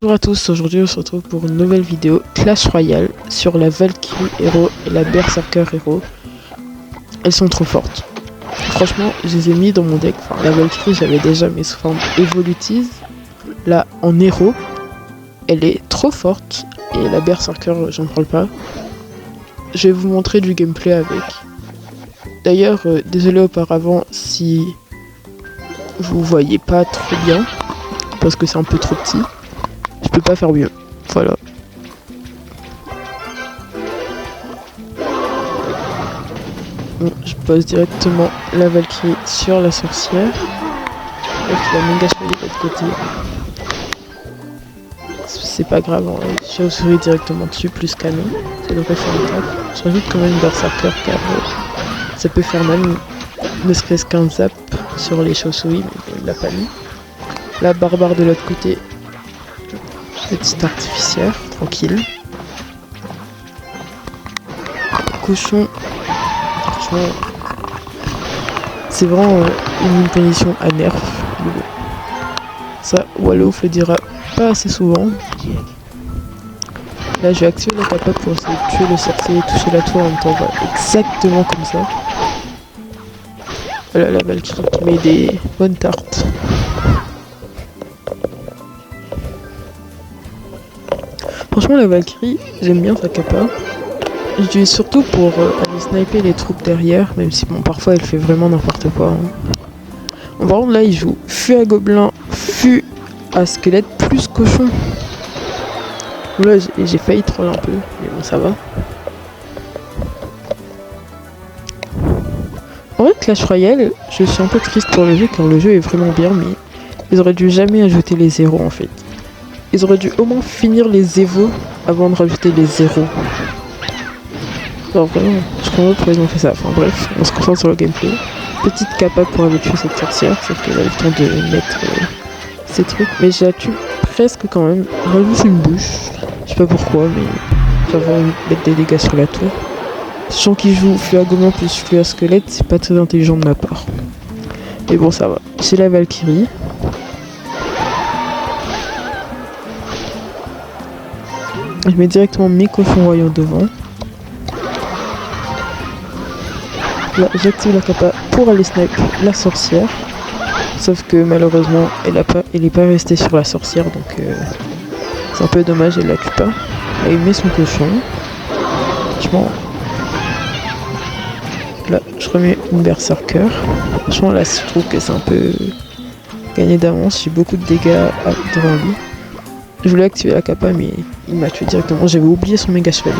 Bonjour à tous, aujourd'hui on se retrouve pour une nouvelle vidéo Clash Royale sur la Valkyrie Hero et la Berserker Hero. Elles sont trop fortes. Franchement, je les ai mis dans mon deck. Enfin, la Valkyrie, j'avais déjà mes formes évolutives. Là, en héros, elle est trop forte. Et la Berserker, j'en parle pas. Je vais vous montrer du gameplay avec. D'ailleurs, désolé auparavant si vous voyez pas trop bien, parce que c'est un peu trop petit. Je peux pas faire mieux. Voilà. Bon, je pose directement la Valkyrie sur la sorcière. Et puis la méga chevalier de l'autre côté. C'est pas grave, hein. Chauve-souris directement dessus, plus canon. Ça devrait faire le taf. Je rajoute quand même Berserker car ça peut faire même ne serait-ce qu'un zap sur les chauves-souris, mais bon, il l'a pas mis. La barbare de l'autre côté. Petite artificière, tranquille. Cochon. Franchement, c'est vraiment une punition à nerf. Mais bon. Ça, Wallof le dira pas assez souvent. Là, je vais activer la capa pour essayer de tuer le sorcier et toucher la tour en même temps. Voilà, exactement comme ça. Voilà la Valkyrie qui met des bonnes tartes. Franchement, la Valkyrie, j'aime bien sa capa. Je l'utilise surtout pour aller sniper les troupes derrière, même si bon, parfois elle fait vraiment n'importe quoi. Hein. Bon, par contre, là, il joue fût à gobelin, fût à squelette, plus cochon. Là, j'ai failli troll un peu, mais bon, ça va. En vrai, Clash Royale, je suis un peu triste pour le jeu, car le jeu est vraiment bien, mais ils auraient dû jamais ajouter les zéros en fait. Ils auraient dû au moins finir les évos avant de rajouter les zéros. Alors vraiment, je comprends pas pourquoi ils ont fait ça. Enfin bref, on se concentre sur le gameplay. Petite capa pour aller tuer cette sorcière, sauf qu'elle a eu le temps de mettre ces trucs. Mais je la tue presque quand même. On rajoute une bouche. Je sais pas pourquoi, mais ça va mettre des dégâts sur la tour. Sachant qu'il joue flux à gobelin plus flux à squelette, c'est pas très intelligent de ma part. Mais bon, ça va. J'ai la Valkyrie. Je mets directement mes cochons royaux devant. Là, j'active la capa pour aller snipe la sorcière. Sauf que malheureusement, elle est pas restée sur la sorcière, donc c'est un peu dommage, elle la tue pas. Là, il met son cochon. Franchement, là, je remets une berserker. Franchement, là, je trouve que c'est un peu gagné d'avance. J'ai beaucoup de dégâts devant lui. Je voulais activer la capa, mais il m'a tué directement. J'avais oublié son méga chevalier.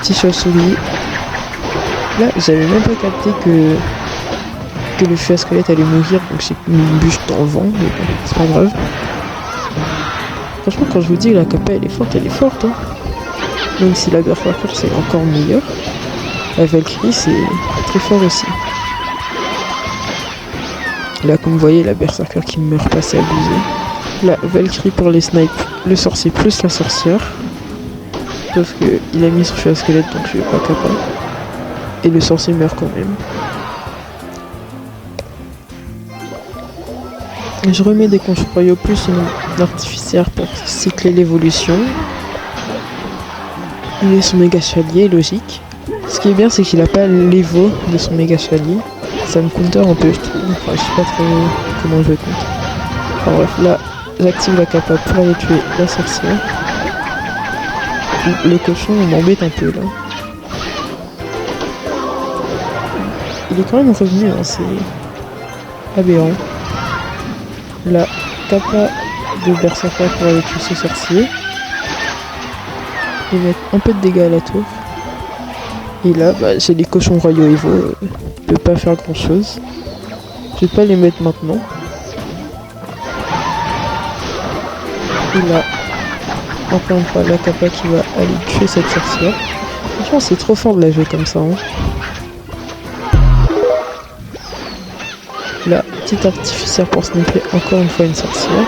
Petit chauve-souris. Là, j'avais même pas capté que le feu à squelette allait mourir, donc j'ai mis une bûche dans le vent, mais bon, c'est pas grave. Franchement, quand je vous dis que la capa elle est forte, hein. Même si la berserker c'est encore meilleur, la Valkyrie c'est très fort aussi. Là, comme vous voyez, la berserker qui me meurt pas, c'est abusé. La Valkyrie pour les snipes, le sorcier plus la sorcière. Sauf qu'il a mis son feu à squelette, donc je vais pas capa. Et le sorcier meurt quand même. Je remets des conches royaux plus une artificière pour cycler l'évolution. Il est son méga chevalier, logique. Ce qui est bien, c'est qu'il a pas l'évo de son méga chevalier. Ça me counter un peu, je trouve. Enfin, je sais pas trop comment je le compte. Enfin bref, là, j'active la capa pour aller tuer la sorcière. Le cochon m'embête un peu là. Il est quand même revenu, hein, c'est aberrant. La capa de berserker pour aller tuer ce sorcier. Et mettre un peu de dégâts à la tour. Et là, bah, j'ai les cochons royaux Evo. Je peux pas faire grand chose. Je vais pas les mettre maintenant. Et là, encore une fois, la capa qui va aller tuer cette sorcière. Franchement, c'est trop fort de la jouer comme ça. Hein. La petite artificière pour sniper encore une fois une sorcière.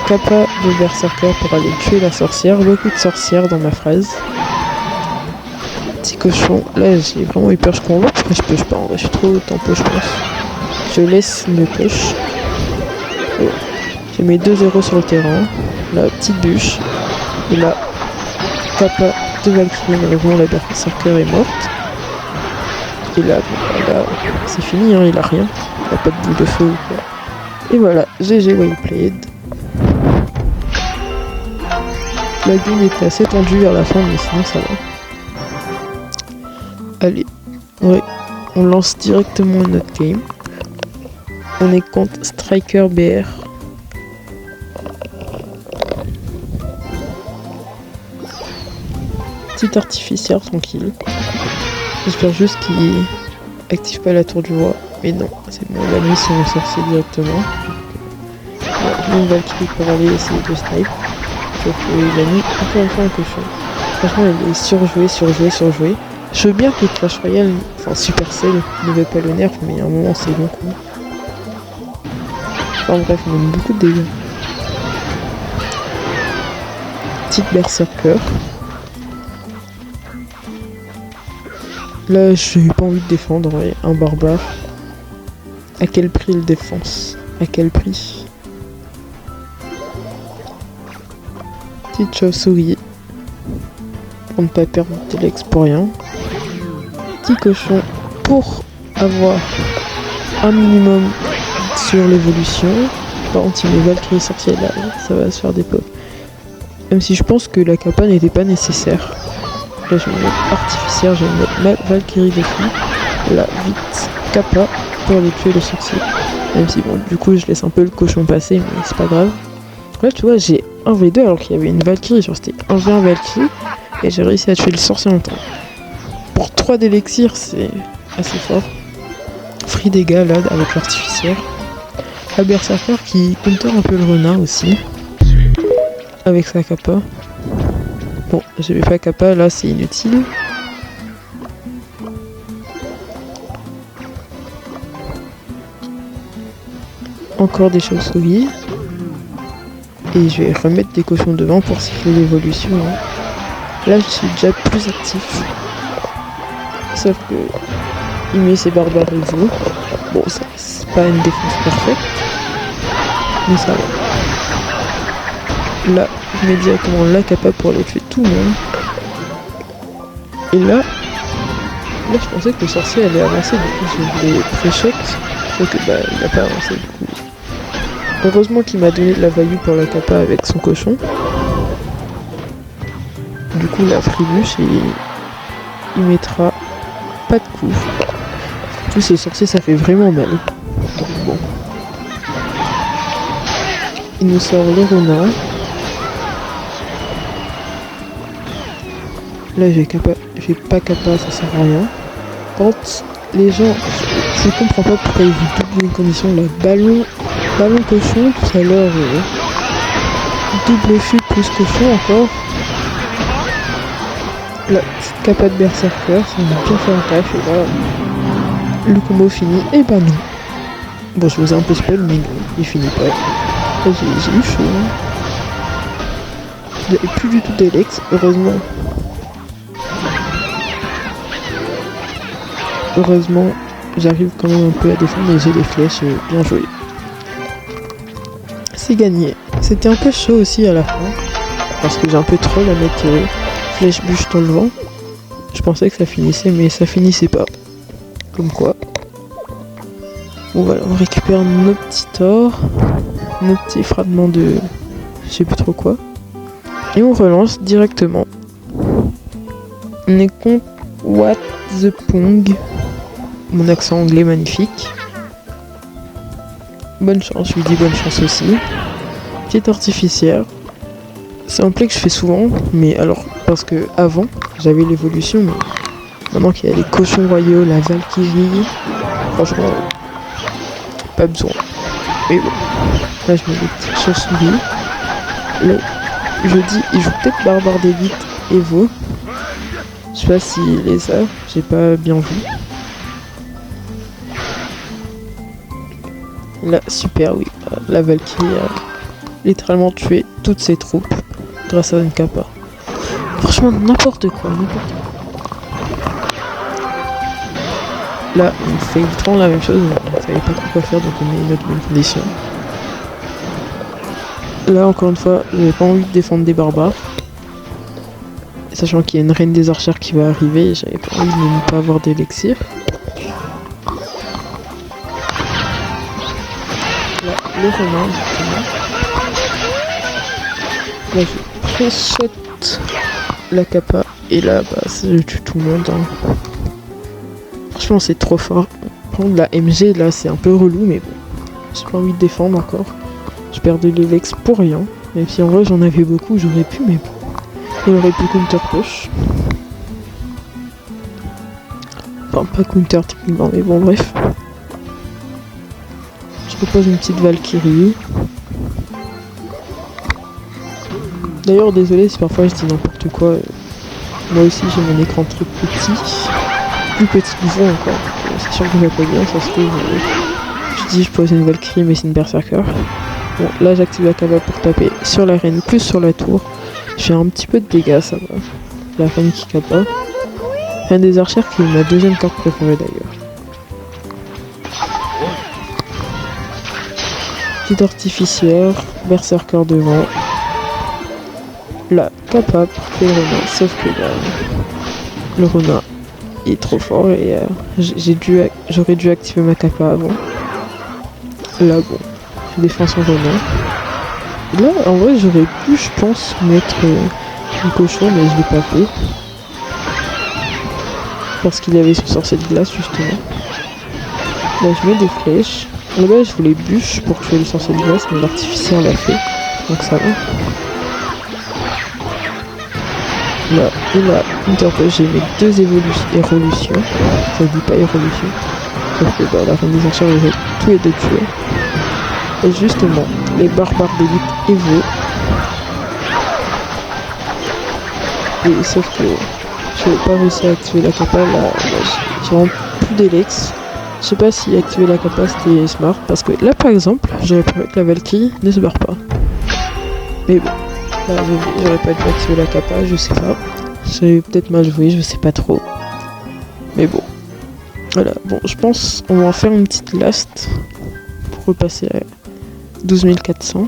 Capa de berserker pour aller tuer la sorcière. Beaucoup de sorcières dans ma phrase. Petit cochon. Là, j'ai vraiment eu peur. Je comprends pas pourquoi je push pas. En vrai, je suis trop tempo, je pense. Je laisse me push. Oh. J'ai mis 2-0 sur le terrain. La petite bûche. Et là, Kappa de Valkyrie, malheureusement la Berserker est morte. Et là, c'est fini, hein, il a rien. Il a pas de boule de feu ou quoi. Et voilà, GG well played. La game était assez tendue vers la fin, mais sinon ça va. Allez, ouais, on lance directement notre game. On est contre Striker BR. Petit artificière tranquille. J'espère juste qu'il active pas la tour du roi. Mais non, c'est bon, la nuit c'est mon sorcier directement. J'ai une Valkyrie pour aller essayer de snipe. Sauf que la nuit, encore une fois un cochon. Franchement, elle est surjouée. Je veux bien que Clash Royale, enfin Supercell, ne veut pas le nerf, mais à un moment c'est bon quoi. Enfin bref, on donne beaucoup de dégâts. Petite Berserker. Là, j'ai pas envie de défendre, ouais, un barbare. À quel prix le défense? À quel prix? Petite chauve-souris. Pour ne pas perdre de l'ex pour rien. Petit cochon pour avoir un minimum sur l'évolution. Par contre, il met Valkyrie sorcière là, ça va se faire des pop. Même si je pense que la capa n'était pas nécessaire. Là, je vais mettre artificière, je vais mettre ma Valkyrie dessus. Là, vite, Kappa pour aller tuer le sorcier. Même si, bon, du coup, je laisse un peu le cochon passer, mais c'est pas grave. Là, tu vois, j'ai 1v2 alors qu'il y avait une Valkyrie sur c'était 1v1 Valkyrie. Et j'ai réussi à tuer le sorcier en temps. Pour 3 d'élixir, c'est assez fort. Free dégâts là, avec l'artificière. La Berserker qui counter un peu le renard aussi. Avec sa Kappa. Bon, j'avais pas Kappa, là c'est inutile. Encore des chauves-souris. Et je vais remettre des cochons devant pour siffler l'évolution. Hein. Là je suis déjà plus actif. Sauf que il met ses barbares rivaux. Bon, ça c'est pas une défense parfaite. Mais ça va. Là, je mets directement la Kappa pour aller tuer tout le monde. Et là, je pensais que le sorcier allait avancer, du coup je voulais pré-shot. Sauf que bah il a pas avancé du coup. Heureusement qu'il m'a donné de la value pour la Kappa avec son cochon. Du coup la fribuche et il mettra pas de coup. Tous ces sorciers ça fait vraiment mal. Donc bon. Il nous sort le renard. Là j'ai pas Kappa, ça sert à rien. Quand les gens, je comprends pas pourquoi ils vous doublent les conditions. Là, ballon cochon, tout à l'heure, double fut plus cochon encore. Là, petite Kappa de Berserker, ça m'a bien fait un taf, et là, le combo fini, et bah non. Bon, je vous ai un peu spoil, mais non, il finit pas. Là, j'ai eu chaud. Hein. J'avais plus du tout d'Elex, heureusement. Heureusement, j'arrive quand même un peu à défendre et j'ai des flèches, bien joué. C'est gagné. C'était un peu chaud aussi à la fin, parce que j'ai un peu trop la mettre flèche bûche dans le vent. Je pensais que ça finissait, mais ça finissait pas. Comme quoi. Bon voilà, on récupère nos petits ors, nos petits fragments de je sais plus trop quoi. Et on relance directement. On est contre What the Pong. Mon accent anglais magnifique. Bonne chance, je lui dis bonne chance aussi. Petite artificière. C'est un play que je fais souvent, mais alors, parce que avant, j'avais l'évolution, mais maintenant qu'il y a les cochons royaux, la Valkyrie, franchement, pas besoin. Mais bon, là je mets des petites chauves-souris. Là, je dis, il joue peut-être Barbare d'élite Evo. Je sais pas s'il les a, j'ai pas bien vu. Là, super, oui. La Valkyrie a littéralement tué toutes ses troupes grâce à une Kappa. Franchement, n'importe quoi. Là, on fait vraiment la même chose. On savait pas trop quoi faire, donc on met une autre bonne condition. Là, encore une fois, j'avais pas envie de défendre des barbares. Sachant qu'il y a une reine des archères qui va arriver, j'avais pas envie de ne pas avoir d'élixir. Là, le renard, justement. Là, je pré-shot la capa. Et là, bah, je tue tout le monde. Hein. Franchement, c'est trop fort. Prendre la MG, là, c'est un peu relou, mais bon. J'ai pas envie de défendre encore. Je perds de l'élex pour rien. Même si en vrai, j'en avais beaucoup, j'aurais pu, mais bon. Il aurait pu counter push. Enfin, pas counter techniquement, mais bon, bref. Je propose une petite Valkyrie. D'ailleurs, désolé si parfois je dis n'importe quoi. Moi aussi, j'ai mon écran très petit. Plus petit que vous encore. C'est sûr que je vais pas bien, ça se trouve. Je dis, je pose une Valkyrie, mais c'est une berserker. Bon, là, j'active la capa pour taper sur la reine, plus sur la tour. Je fais un petit peu de dégâts, ça va. La reine qui capa. Reine des archères qui est ma deuxième carte préférée d'ailleurs. Petite artificière, berserker devant. La capa pour tuer le renard, sauf que là, le renard est trop fort et j'aurais dû activer ma capa avant. Là, bon, je défends son renard. Là, en vrai, j'aurais pu, je pense, mettre un cochon, mais je l'ai pas fait. Parce qu'il y avait son sorcier de glace, justement. Là, je mets des flèches. Là-bas, je voulais bûche pour tuer le sorcier de glace, mais l'artificier l'a fait. Donc ça va. Là, et là, j'ai mes deux évolutions. Ça dit pas évolution. Sauf que bah, la reine des archères, j'ai tous les deux tués. Et justement, les barbares d'élite Evo. Et sauf que je n'ai pas réussi à activer la capa, là, j'ai vraiment plus d'élex. Je sais pas si activer la capa c'était smart, parce que là par exemple, j'aurais pu que la Valkyrie ne se barre pas. Mais bon, là j'aurais pas dû activer la capa, je sais pas. J'avais peut-être mal joué, je sais pas trop. Mais bon, voilà, bon, je pense on va en faire une petite last pour repasser à 12 400.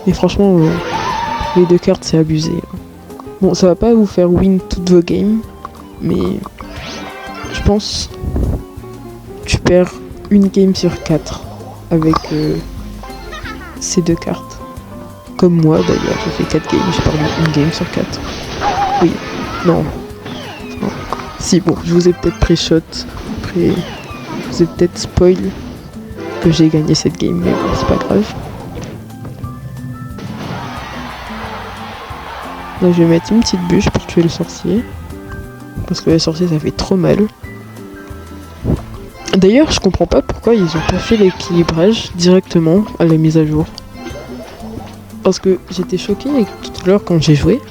Et franchement, les deux cartes c'est abusé. Bon, ça va pas vous faire win toutes vos games, mais je pense tu perds une game sur 4 avec ces deux cartes. Comme moi d'ailleurs, j'ai fait 4 games, j'ai perdu une game sur 4. Oui, non. Si, bon, je vous ai peut-être pré-shot, je vous ai peut-être spoil que j'ai gagné cette game, mais bon, c'est pas grave. Là, je vais mettre une petite bûche pour tuer le sorcier. Parce que le sorcier, ça fait trop mal. D'ailleurs, je comprends pas pourquoi ils ont pas fait l'équilibrage directement à la mise à jour. Parce que j'étais choquée tout à l'heure quand j'ai joué.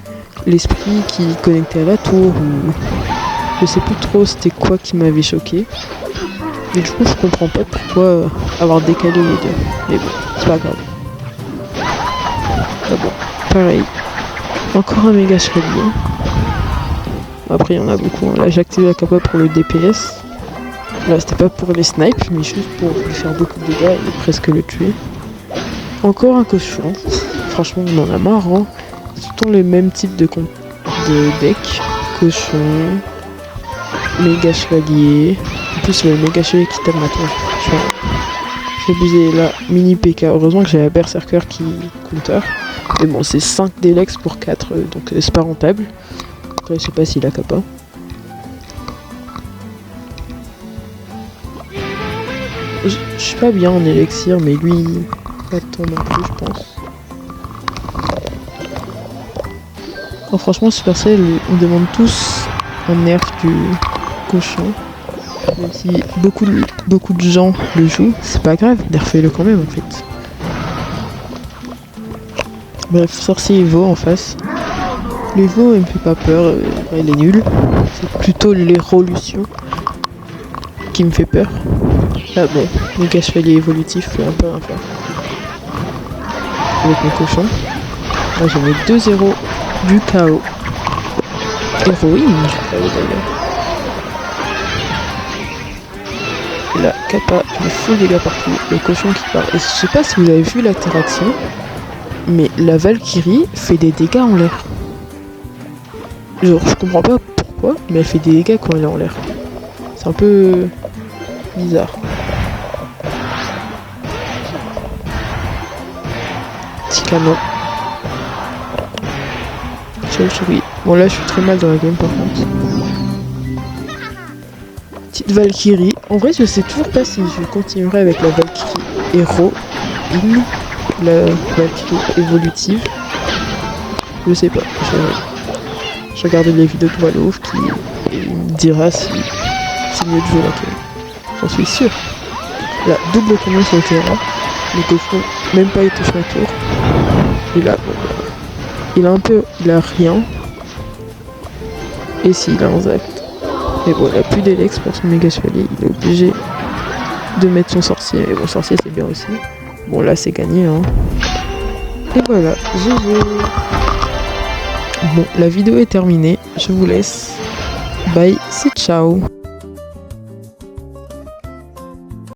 L'esprit qui connectait à la tour, ou je sais plus trop c'était quoi qui m'avait choqué. Et du coup, je comprends pas pourquoi avoir décalé les deux. Mais bon, c'est pas grave. Ah bon, pareil. Encore un méga chevalier. Après, il y en a beaucoup. Là, j'ai activé la capa pour le DPS. Là, c'était pas pour les snipes, mais juste pour lui faire beaucoup de dégâts et presque le tuer. Encore un cochon. Franchement, on en a marre. Hein. C'est tout le temps le même type de deck. Cochon. Méga chevalier. En plus, le méga chevalier qui tape ma tour. J'ai abusé là. Mini PK. Heureusement que j'ai la berserker qui counter. Mais bon, c'est 5 d'élex pour 4, donc c'est pas rentable. Après, je sais pas s'il a capa. Je suis pas bien en élixir, mais lui, pas tant non plus, je pense. Oh, franchement, Supercell, on demande tous un nerf du cochon. Même si beaucoup de gens le jouent, c'est pas grave, nerfez-le quand même en fait. Bref, sorcier Evo en face. L'Evo, il me fait pas peur, il est nul. C'est plutôt l'évolution qui me fait peur. Là, bon, méga chevalier évolutif peut un peu rien faire. Avec mes cochons. Là, j'ai mes 2-0 du chaos. Héroïne du chaos d'ailleurs. La Kappa qui met full dégâts partout. Les cochons qui partent. Et je sais pas si vous avez vu l'interaction, mais la Valkyrie fait des dégâts en l'air. Genre, je comprends pas pourquoi, mais elle fait des dégâts quand elle est en l'air. C'est un peu bizarre. Petit canon. Chauve-souris. Bon là je suis très mal dans la game par contre. Petite Valkyrie. En vrai je sais toujours pas si je continuerai avec la Valkyrie héros, la Valkyrie évolutive. Je sais pas. Je regardais les vidéos de Wallow qui me dira si c'est mieux de jouer laquelle. J'en suis sûr. La double canon sur le terrain. Les cochons même pas été touché ma tour. Et là bon, il a rien. Et si, il a un acte. Mais bon, il a plus d'Elex pour son méga chevalier. Il est obligé de mettre son sorcier. Mais bon, sorcier, c'est bien aussi. Bon, là, c'est gagné, hein. Et voilà, GG. Bon, la vidéo est terminée. Je vous laisse. Bye, c'est ciao.